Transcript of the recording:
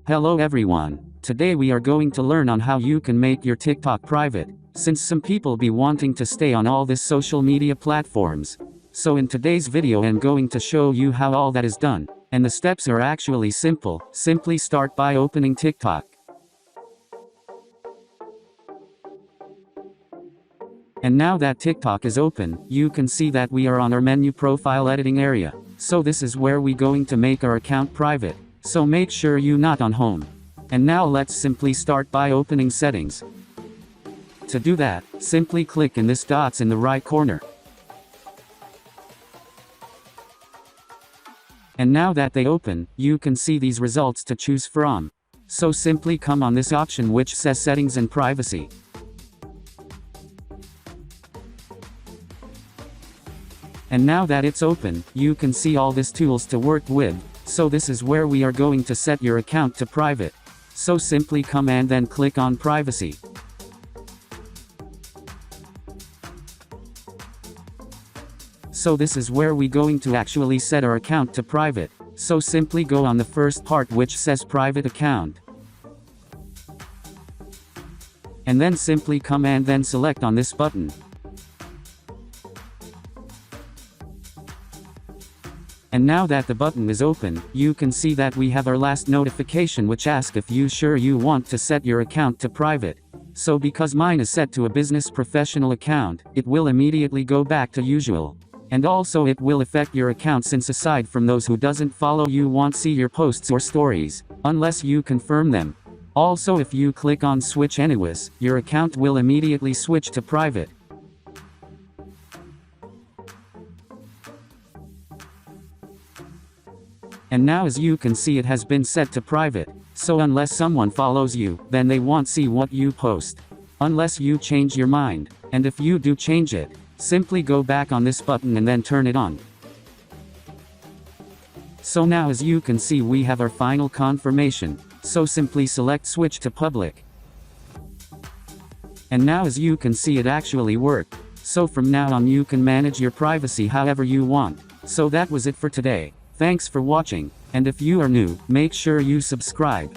Hello everyone. Today we are going to learn on how you can make your TikTok private, since some people be wanting to stay on all this social media platforms. So in today's video I'm going to show you how all that is done, and the steps are actually simple. Simply start by opening TikTok. And now that TikTok is open, you can see that we are on our menu profile editing area. So this is where we going to make our account private. So make sure you not on home. And now let's simply start by opening settings. To do that, simply click in this dots in the right corner. And now that they open, you can see these results to choose from. So simply come on this option which says settings and privacy. And now that it's open, you can see all these tools to work with. So this is where we are going to set your account to private. So simply come and then click on privacy. So this is where we going to actually set our account to private. So simply go on the first part which says private account. And then simply come and then select on this button. And now that the button is open, you can see that we have our last notification which asks if you sure you want to set your account to private. So because mine is set to a business professional account, it will immediately go back to usual. And also it will affect your account since aside from those who doesn't follow you won't see your posts or stories, unless you confirm them. Also if you click on switch anyways, your account will immediately switch to private. And now as you can see it has been set to private, so unless someone follows you, then they won't see what you post. Unless you change your mind, and if you do change it, simply go back on this button and then turn it on. So now as you can see we have our final confirmation, so simply select switch to public. And now as you can see it actually worked, so from now on you can manage your privacy however you want. So that was it for today. Thanks for watching, and if you are new, make sure you subscribe.